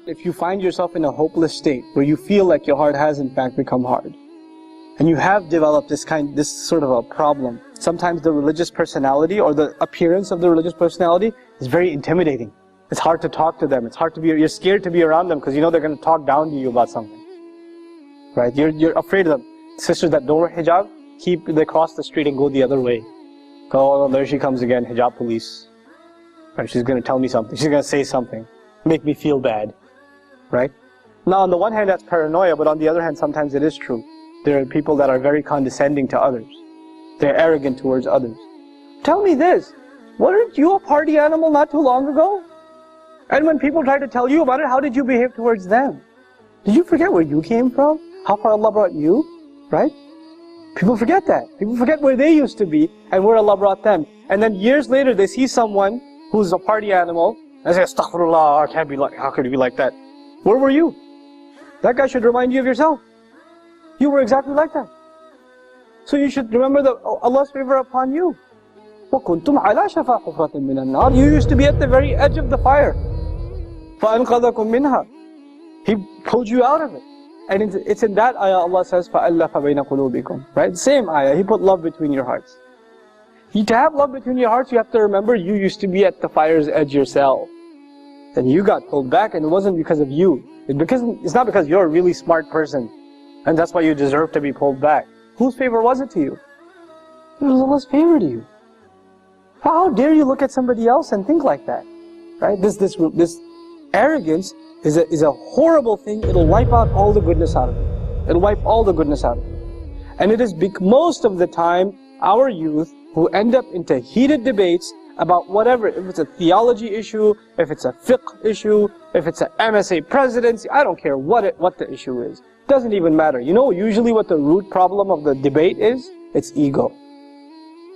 If you find yourself in a hopeless state where you feel like your heart has in fact become hard, and you have developed this sort of a problem, sometimes the religious personality or the appearance of the religious personality is very intimidating. It's hard to talk to them. It's hard to be, you're scared to be around them because you know they're going to talk down to you about something. Right? You're afraid of them. Sisters that don't wear hijab, they cross the street and go the other way. Oh, there she comes again, hijab police. Right? She's going to tell me something. She's going to say something. Make me feel bad. Right? Now on the one hand that's paranoia, but on the other hand sometimes it is true. There are people that are very condescending to others. They're arrogant towards others. Tell me this, weren't you a party animal not too long ago? And when people try to tell you about it, how did you behave towards them? Did you forget where you came from? How far Allah brought you? Right? People forget that. People forget where they used to be and where Allah brought them. And then years later they see someone who's a party animal and say, Astaghfirullah, how could you be like that? Where were you? That guy should remind you of yourself. You were exactly like that. So you should remember Allah's favor upon you. وَكُنْتُمْ عَلَى شَفَا حُفْرَةٍ مِّنَ النَّارِ. You used to be at the very edge of the fire. فَأَنْقَذَكُمْ مِنْهَا. He pulled you out of it. And it's in that ayah Allah says, فَأَلَّفَ بَيْنَ قُلُوبِكُمْ. Right? Same ayah. He put love between your hearts. To have love between your hearts, you have to remember you used to be at the fire's edge yourself. And you got pulled back, and it wasn't because of you. It's not because you're a really smart person, and that's why you deserve to be pulled back. Whose favor was it to you? It was Allah's favor to you. How dare you look at somebody else and think like that? Right? This arrogance is a horrible thing. It'll wipe out all the goodness out of it. It'll wipe all the goodness out of it. And it is most of the time our youth who end up into heated debates about whatever, if it's a theology issue, if it's a fiqh issue, if it's an MSA presidency, I don't care what the issue is. Doesn't even matter. You know usually what the root problem of the debate is? It's ego.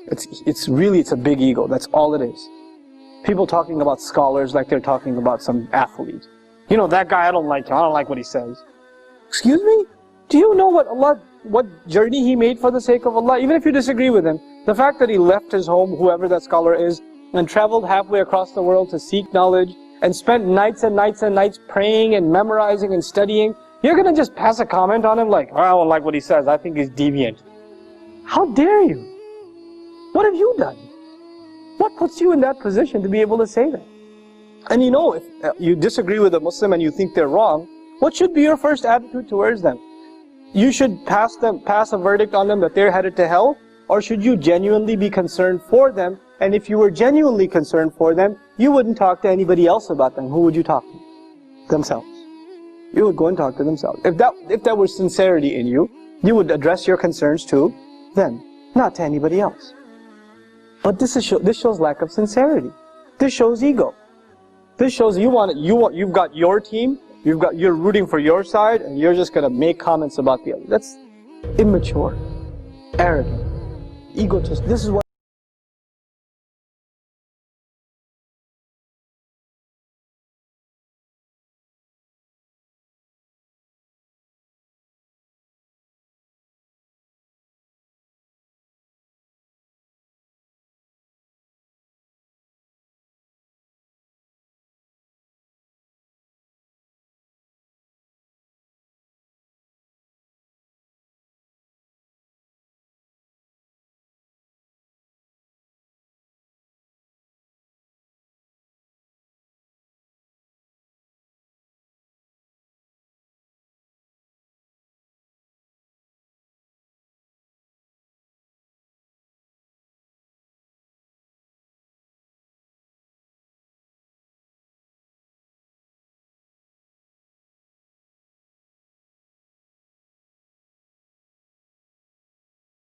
It's a big ego. That's all it is. People talking about scholars like they're talking about some athlete. You know, that guy, I don't like him. I don't like what he says. Excuse me? Do you know what journey he made for the sake of Allah? Even if you disagree with him, the fact that he left his home, whoever that scholar is, and traveled halfway across the world to seek knowledge, and spent nights and nights and nights praying and memorizing and studying, you're going to just pass a comment on him like, oh, I don't like what he says, I think he's deviant. How dare you? What have you done? What puts you in that position to be able to say that? And you know, if you disagree with a Muslim and you think they're wrong, what should be your first attitude towards them? You should pass a verdict on them that they're headed to hell, or should you genuinely be concerned for them? And if you were genuinely concerned for them, you wouldn't talk to anybody else about them. Who would you talk to? Themselves. You would go and talk to themselves. If that was sincerity in you, you would address your concerns to them, not to anybody else. But this shows lack of sincerity. This shows ego. This shows you've got your team, you're rooting for your side, and you're just going to make comments about the other. That's immature, arrogant, egotist. This is what